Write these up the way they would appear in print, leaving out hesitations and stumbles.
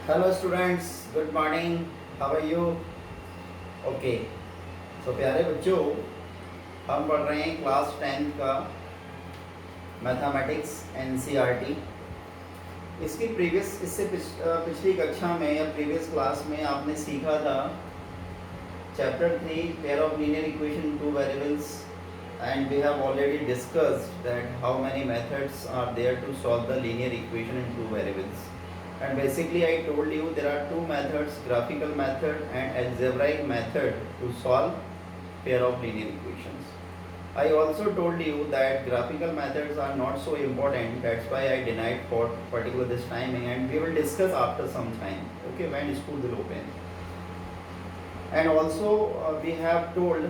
Hello students, good morning. How are you? Okay, तो प्यारे बच्चों, हम पढ़ रहे हैं क्लास 10 का मैथमेटिक्स एनसीईआरटी। इससे पिछली कक्षा में या प्रीवियस क्लास में आपने सीखा था chapter 3 pair of linear equation in two variables, and we have already discussed that how many methods are there to solve the linear equation in two variables. And basically I told you there are two methods, graphical method and algebraic method, to solve pair of linear equations. I also told you that graphical methods are not so important, that's why I denied for particular this timing, and we will discuss after some time, okay, when school will open. And also we have told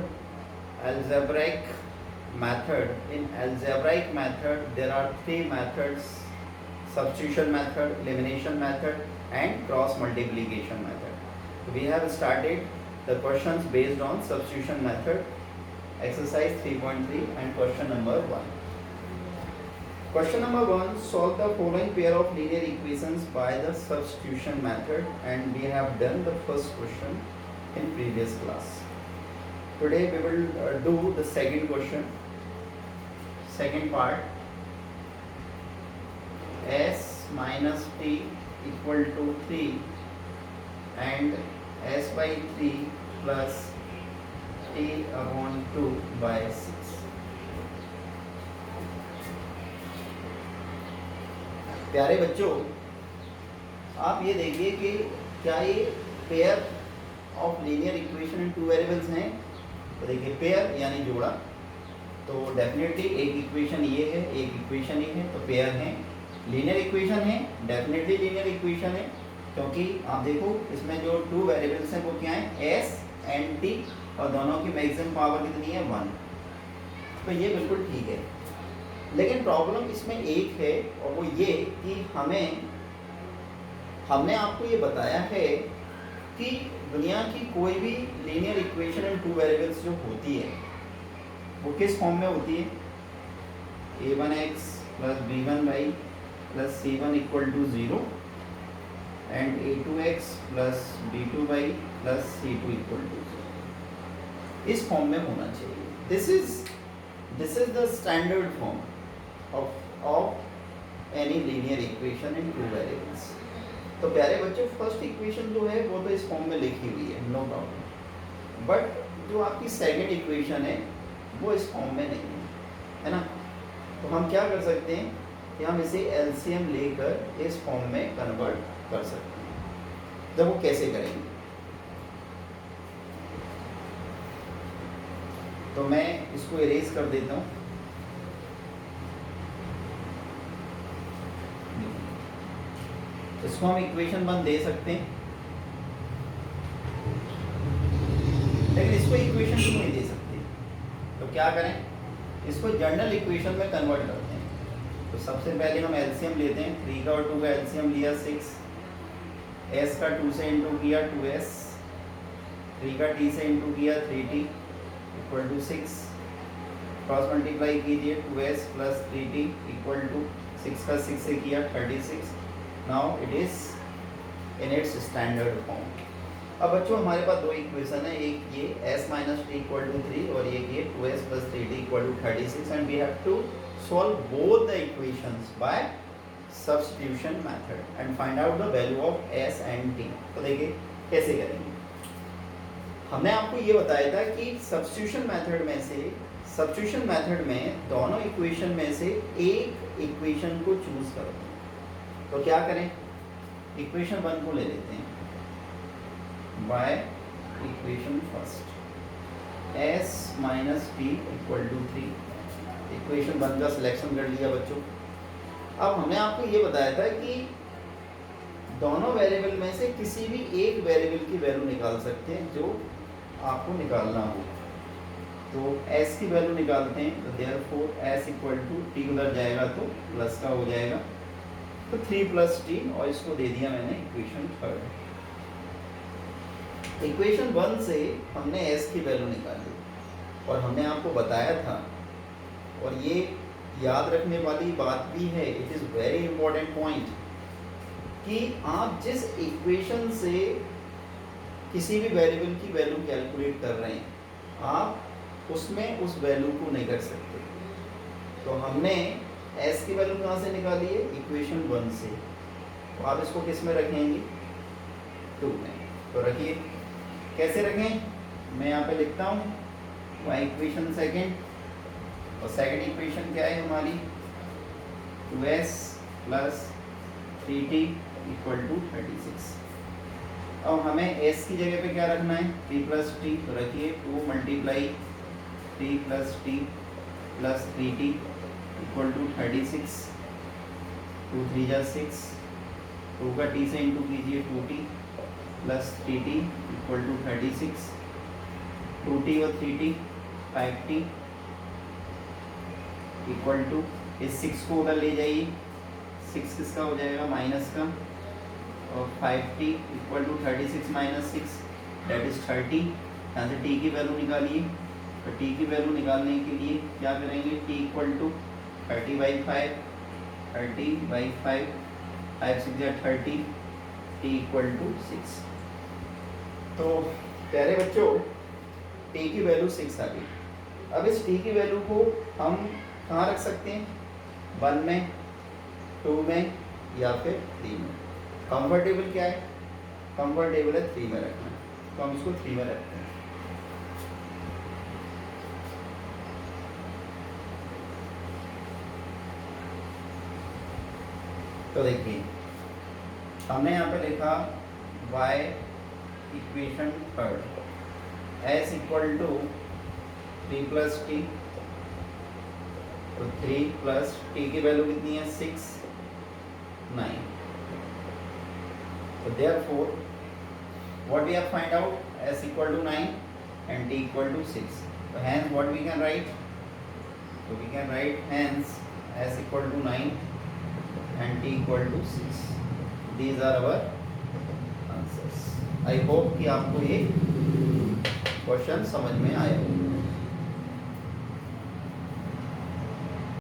algebraic method. In algebraic method there are three methods: substitution method, elimination method and cross multiplication method. We have started the questions based on substitution method, exercise 3.3 and question number 1. Question number 1, solve the following pair of linear equations by the substitution method, and we have done the first question in previous class. Today we will do the second question. Second part, s minus t equal to 3 and s by 3 plus t upon 2 by 6. प्यारे बच्चों, आप ये देखिए कि क्या ये pair of linear equation in two variables हैं? तो देखिए, पेयर यानी जोड़ा, तो डेफिनेटली एक इक्वेशन ये है, एक इक्वेशन ये है, तो पेयर हैं। लीनियर इक्वेशन है, डेफिनेटली लीनियर इक्वेशन है, क्योंकि आप देखो इसमें जो टू वेरिएबल्स हैं वो क्या है, एस एंड टी, और दोनों की मैक्सिमम पावर कितनी है, 1। तो ये बिल्कुल ठीक है। लेकिन प्रॉब्लम इसमें एक है, और वो ये कि हमने आपको ये बताया है कि दुनिया की कोई भी linear equation in two variables जो होती है वो किस फॉर्म में होती है, a1x plus b1y plus c1 equal to 0 and a2x plus b2y plus c2 equal to 0। इस फॉर्म में होना चाहिए। This is the standard form of any linear equation in two variables. तो प्यारे बच्चों, फर्स्ट इक्वेशन जो है वो तो इस फॉर्म में लिखी हुई है, नो प्रॉब्लम, बट जो आपकी सेकंड इक्वेशन है वो इस फॉर्म में नहीं है ना। तो हम क्या कर सकते हैं कि हम इसे एलसीएम लेकर इस फॉर्म में कन्वर्ट कर सकते हैं। जब वो कैसे करेंगे, तो मैं इसको इरेज कर देता हूँ। इसको हम इक्वेशन 1 दे सकते हैं, लेकिन इसको इक्वेशन 2 नहीं दे सकते। तो क्या करें, इसको जनरल इक्वेशन में कन्वर्ट करते हैं। तो सबसे पहले हम एलसीएम लेते हैं। 3 का और 2 का एलसीएम लिया 6, s का 2 से इंटू किया 2s, 3 का t से इंटू किया 3t equal to 6, cross multiply कीजिए 2s plus 3t equal to 6 का 6 से किया 36। Now it is in its standard form. अब बच्चों, हमारे पास दो इक्वेशन है, एक ये s minus T equal to 3 और एक ये 2s plus 3t equal to 36, and we have to solve both the equations by substitution method and find out the value of s and t। तो देखिए कैसे करेंगे। हमने आपको ये बताया था कि सब्स्टिट्यूशन मेथड में दोनों इक्वेशन में से एक इक्वेशन को चूज करो। तो क्या करें, इक्वेशन 1 को ले लेते हैं by equation first, s minus T equal to 3। Equation 1 का सिलेक्शन कर लिया बच्चों। अब हमने आपको ये बताया था कि दोनों वेरिएबल में से किसी भी एक वेरिएबल की वैल्यू निकाल सकते हैं जो आपको निकालना हो। तो s की वैल्यू निकालते हैं, तो therefore s equal to t उधर जाएगा तो प्लस का हो जाएगा, तो 3 प्लस टी, और इसको दे दिया मैंने इक्वेशन 3। इक्वेशन 1 से हमने s की वैल्यू निकाली, और हमने आपको बताया था, और ये याद रखने वाली बात भी है, it is very important point, कि आप जिस इक्वेशन से किसी भी वेरिएबल की वैल्यू कैलकुलेट कर रहे हैं आप उसमें उस वैल्यू को नहीं कर सकते। तो हमने s की वैल्यू कहाँ से निकाली है, इक्वेशन 1 से। तो आप इसको किस में रखेंगे, 2 में। तो रखिए, कैसे रखें, मैं यहाँ पे लिखता हूँ वहाँ इक्वेशन सेकेंड, और सेकेंड इक्वेशन क्या है हमारी, 2s plus 3t equal to 36। अब हमें s की जगह पे क्या रखना है, 3 प्लस टी। तो रखिए 2 multiply 3 plus T plus 3t equal to 36। 2 3 जा 6, 2 का t से इंटू कीजिए 2t plus 3t equal to 36। 2t और 3t 5t इक्वल टू, इस 6 को उधर ले जाइए, 6 किसका हो जाएगा, माइनस का, और 5t equal to 36 minus 6 that is 30। यहाँ से t की वैल्यू निकालिए। तो t की वैल्यू निकालने के लिए क्या करेंगे, t इक्वल टू 30/5, 30/5, 5 6 या 30, t इक्वल टू 6। तो प्यारे बच्चों, t की वैल्यू 6 आ गई। अब इस t की वैल्यू को हम कहाँ रख सकते हैं, 1 में, 2 में या फिर 3 में। कंफर्टेबल क्या है, कंफर्टेबल है 3 में रखना, तो हम इसको 3 में रखते हैं। तो देखिए हमने यहाँ पे लिखा y equation third, s equal to 3 plus T. तो 3 प्लस टी की वैल्यू कितनी है, 6, 9। So therefore, what we have find out, s equal to 9 and t equal to 6. So hence what we can write? So we can write hence s equal to 9 and t equal to 6. These are our answers. I hope कि आपको ये question समझ में आया हो।